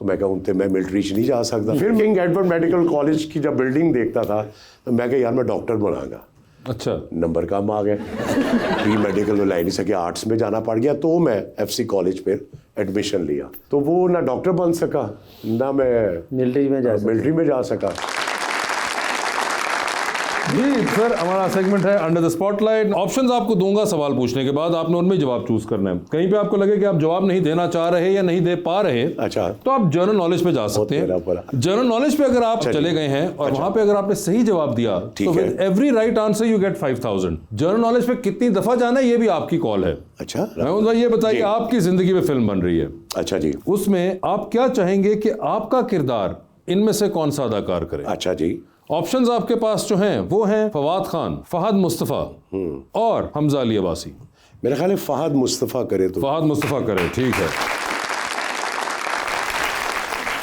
तो मैं कहूँ मैं मिलिट्री नहीं जा सकता। फिर किंग एडवर्ड मेडिकल कॉलेज की जब बिल्डिंग देखता था, तो मैं कहा यार मैं डॉक्टर बनाऊंगा। अच्छा, नंबर कम आ गए, प्री मेडिकल में ला नहीं सके, आर्ट्स में जाना पड़ गया, तो मैं FC कॉलेज पे एडमिशन लिया। तो वो ना डॉक्टर बन सका, ना मैं मिलिट्री में जा सका। जी सर, हमारा सेगमेंट है अंडर द स्पॉटलाइट। ऑप्शंस आपको दूंगा सवाल पूछने के बाद, आपने उनमें जवाब चूज करना है। कहीं पे आपको लगे कि आप जवाब नहीं देना चाह रहे या नहीं दे पा रहे, अच्छा, तो आप जनरल नॉलेज पे जा सकते हैं। जनरल नॉलेज पे अगर आप चले गए हैं और वहां पे अगर आपने सही जवाब दिया, तो with every right answer you get 5000। General knowledge पे कितनी दफा जाना है ये भी आपकी कॉल है। अच्छा, महमूद भाई ये बताइए, आपकी जिंदगी में फिल्म बन रही है, अच्छा जी, उसमें आप क्या चाहेंगे कि आपका किरदार इनमें से कौन सा अदाकार करे? अच्छा जी। ऑप्शंस आपके पास जो हैं वो हैं फवाद खान, फहद मुस्तफा और हमजा अली अब्बासी। मेरा ख्याल है फहद मुस्तफा करे, तो फहद मुस्तफा करे, ठीक है।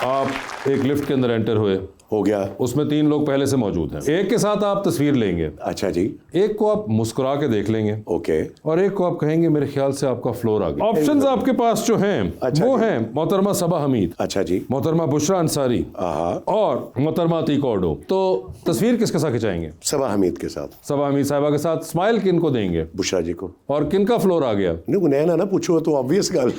आप एक लिफ्ट के अंदर एंटर हुए, हो गया, उसमें 3 लोग पहले से मौजूद हैं। एक के साथ आप तस्वीर लेंगे, अच्छा जी, एक को आप मुस्कुरा के देख लेंगे, ओके, और एक को आप कहेंगे मेरे ख्याल से आपका फ्लोर आ गया। ऑप्शंस आपके पास जो हैं अच्छा वो हैं मोहतरमा सबा हमीद, अच्छा जी, मोहतरमा बुशरा अंसारी और मोहतरमा अतीक ऑडो। तो तस्वीर किसके साथ खिंचाएंगे? सबा हमीद के साथ। सबा हमीद साहिबा के साथ। स्माइल किनको देंगे? बुशरा जी को। और किनका फ्लोर आ गया? नैना ना पूछो तो ऑब्वियस गल।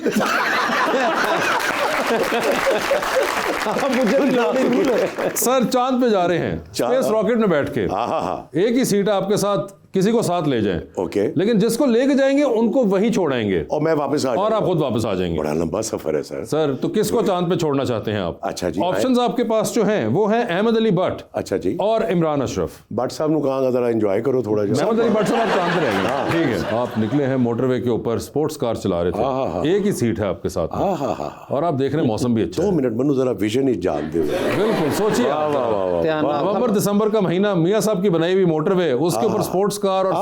सर चांद पे जा रहे हैं, स्पेस रॉकेट में बैठ के, एक ही सीट आपके साथ, किसी को साथ ले जाएं, ओके, लेकिन जिसको लेके जाएंगे उनको वहीं छोड़ाएंगे और मैं वापस आ और आप खुद वापस आ जाएंगे। बड़ा लंबा सफर है सर। सर तो किसको चांद पे छोड़ना चाहते हैं आप? अच्छा जी, ऑप्शंस आपके पास जो हैं वो हैं अहमद अली भट्ट, अच्छा जी, और इमरान अशरफ। भट्ट साहब ने कहा जरा एंजॉय करो थोड़ा। अहमद अली भट्ट साहब आप चांद पे रहेंगे, ठीक है। आप निकले हैं मोटरवे के ऊपर, स्पोर्ट्स कार चला रहे थे, एक ही सीट है आपके साथ और आप देख रहे हैं मौसम भी अच्छा। 2 मिनट मनु जरा विजन ही जान दे। बिल्कुल, सोचिए नवंबर दिसंबर का महीना, मियां साहब की बनाई हुई मोटरवे, उसके ऊपर स्पोर्ट्स कार और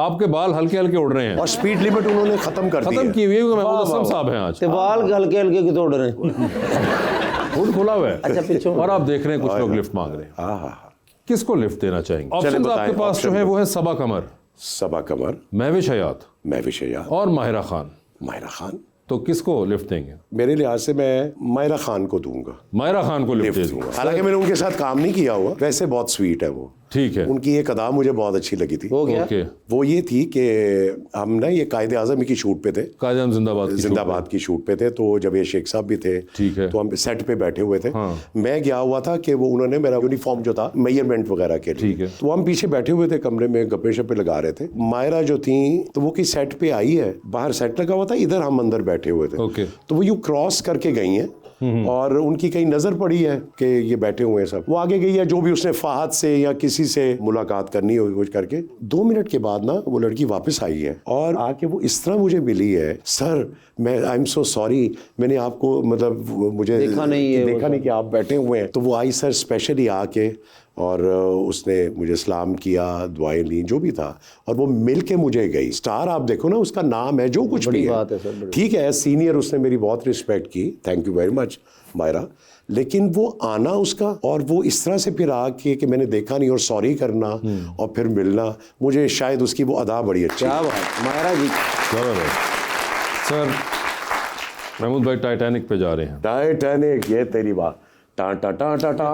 आपके बाल हल्के हल्के उड़ रहे हैं और स्पीड लिमिट उन्होंने खत्म की हुई है। महमूद असलम साहब हैं आज, बाल हल्के हल्के क्यों उड़ रहे हैं? हुड खुला हुआ है, अच्छा पीछे, और आप देख रहे हैं कुछ लोग लिफ्ट मांग रहे हैं। किसको लिफ्ट देना चाहेंगे? ऑप्शन आपके पास जो है वो है सबा कमर, सबा कमर, महविश हयात, महविश हयात और माहिरा खान। माहिरा खान, तो किसको लिफ्ट देंगे? मेरे लिहाज से मैं माहिरा खान को दूंगा। माहिरा खान को लिफ्ट दूंगा। हालांकि मैंने उनके साथ काम नहीं किया हुआ, वैसे बहुत स्वीट है वो, ठीक है। उनकी एक अदा मुझे बहुत अच्छी लगी थी। वो क्या? वो ये थी कि हम ना ये कायदे आजम की शूट पे थे, कायदे आजम जिंदाबाद की शूट पे थे, तो जब ये शेख साहब भी थे, ठीक है, तो हम सेट पे बैठे हुए थे। मैं गया हुआ था कि वो उन्होंने मेरा यूनिफॉर्म जो था मेजरमेंट वगैरह के लिए, ठीक है, तो हम पीछे बैठे हुए थे कमरे में, गप्पे शप्पे लगा रहे थे। मायरा जो थी तो वो की सेट पे आई है, बाहर सेट लगा हुआ था, इधर हम अंदर बैठे हुए थे, तो वो यूं क्रॉस करके गई हैं और उनकी कहीं नजर पड़ी है कि ये बैठे हुए हैं सब। वो आगे गई है, जो भी उसने फहद से या किसी से मुलाकात करनी हो कुछ करके। 2 मिनट के बाद ना वो लड़की वापस आई है और आके वो इस तरह मुझे मिली है, सर मैं आई एम सो सॉरी, मैंने आपको मतलब मुझे देखा नहीं कि आप बैठे हुए हैं। तो वो आई सर स्पेशली आके और उसने मुझे सलाम किया, दुआएं ली, जो भी था, और वो मिल के मुझे गई। स्टार आप देखो ना, उसका नाम है, जो कुछ भी बात है सर, ठीक है, सीनियर उसने मेरी बहुत रिस्पेक्ट की, thank you very much Myra, लेकिन वो आना उसका और वो इस तरह से फिर आके कि मैंने देखा नहीं और सॉरी करना और फिर मिलना, मुझे शायद उसकी वो अदा बड़ी अच्छी। क्या बात मायरा जी। सर महमूद भाई टाइटैनिक पे जा रहे हैं। टाइटैनिक, ये तेरी बात, टा टा टा टा टा,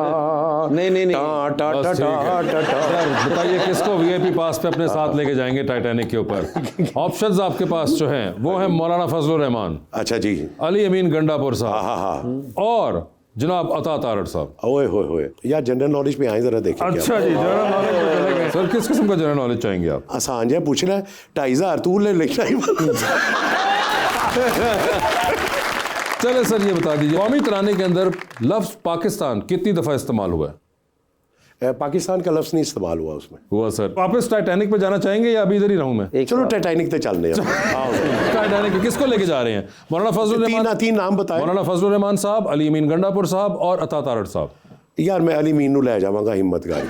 नहीं टा टा टा बस ठीक है। टा टा। सर बताइए किसको वीआईपी पास पे अपने साथ लेके जाएंगे टाइटैनिक के ऊपर? ऑप्शंस आपके पास जो हैं वो हैं मौलाना फजलुर रहमान, अच्छा जी, अली अमीन गंडापुर हाँ साहब, हाँ हाँ, और जनाब अता तारड़ साहब। ओए होए होए, यार जनरल नॉलेज पे आए जरा देखें। अच्छा जी, जनरल नॉलेज पे चले गए। सर किस किस्म का जनरल नॉलेज चाहेंगे आप? आसान है, पूछना है 2500 तू ले लेना। चले सर ये बता दीजिए, कौमी तराने के अंदर लफ्ज पाकिस्तान कितनी दफा इस्तेमाल हुआ है? पाकिस्तान का लफ्ज नहीं इस्तेमाल हुआ उसमें। हुआ सर। वापस टाइटैनिक पे जाना चाहेंगे या अभी इधर ही रहूं मैं? चलो टाइटैनिक पे चलने हैं। टाइटैनिक पे किसको लेके जा रहे हैं? मौलाना फजलुर रहमान, तीन नाम बताए। मौलाना फजलुर रहमान साहब, अली अमीन गंडापुर साहब और अता तारड़ साहब। यार मैं अली मीनू ले जाऊंगा, हिम्मत गाड़ी।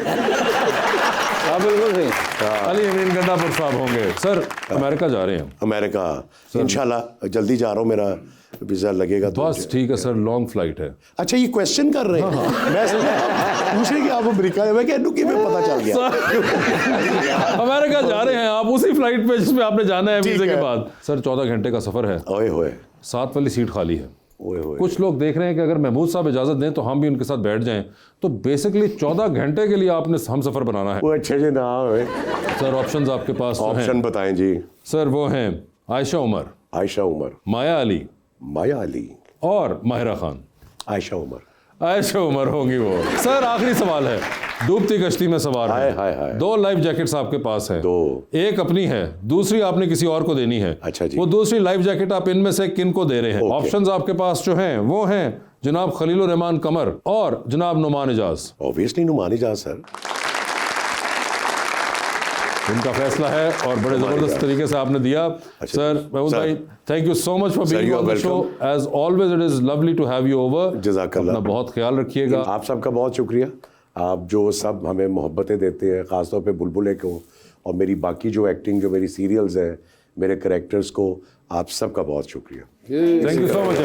बिल्कुल सही। अली अमीन गंडापुर साहब होंगे। सर अमेरिका जा रहे हैं। अमेरिका इंशाल्लाह जल्दी जा रहा हूँ, मेरा वीजा लगेगा तो। बस ठीक है सर, लॉन्ग फ्लाइट है। अच्छा ये क्वेश्चन कर रहे हैं? मैं पूछे कि आप अमेरिका में, क्या नुकी में पता चल गया। अमेरिका जा रहे हैं आप उसी फ्लाइट पे जिसमें आपने जाना है वीजे के बाद। सर 14 घंटे का सफर है। ओए होए, 7 वाली सीट खाली है। ओए होए। कुछ लोग देख रहे हैं कि अगर महमूद साहब इजाजत दें तो हम भी उनके साथ बैठ जाएं, तो बेसिकली 14 घंटे के लिए आपने हम सफर बनाना है। वो अच्छे से ना हुए। सर ऑप्शंस आपके पास तो हैं। ऑप्शन बताएं जी। सर वो हैं आयशा उमर, आयशा उमर, माया अली, माया अली और माहिरा खान। आयशा उमर। आयशा उमर होंगी वो। सर आखिरी सवाल है, डूबती कश्ती में सवार हाय है। हाय हाय। 2 लाइफ जैकेट्स आपके पास हैं। 2। एक अपनी है, दूसरी आपने किसी और को देनी है। अच्छा जी। वो दूसरी लाइफ जैकेट आप इनमें से किन को दे रहे हैं? ओके। ऑप्शंस आपके पास जो हैं वो हैं जनाब खलीलुर रहमान कमर और जनाब नुमान इजाज। Obviously Noman Ijaz sir. उनका फैसला है और बड़े जबरदस्त तरीके से आपने दिया। सर महमूद भाई, thank you so much for being on the show. As always it is lovely to have you over. जज़ाकल्लाह। अपना बहुत ख्याल रखिएगा। आप सबका बहुत शुक्रिया, आप जो सब हमें मोहब्बतें देते हैं, ख़ासतौर पे बुलबुले को और मेरी बाकी जो एक्टिंग, जो मेरी सीरियल्स हैं, मेरे कैरेक्टर्स को, आप सबका बहुत शुक्रिया। Thank you so much.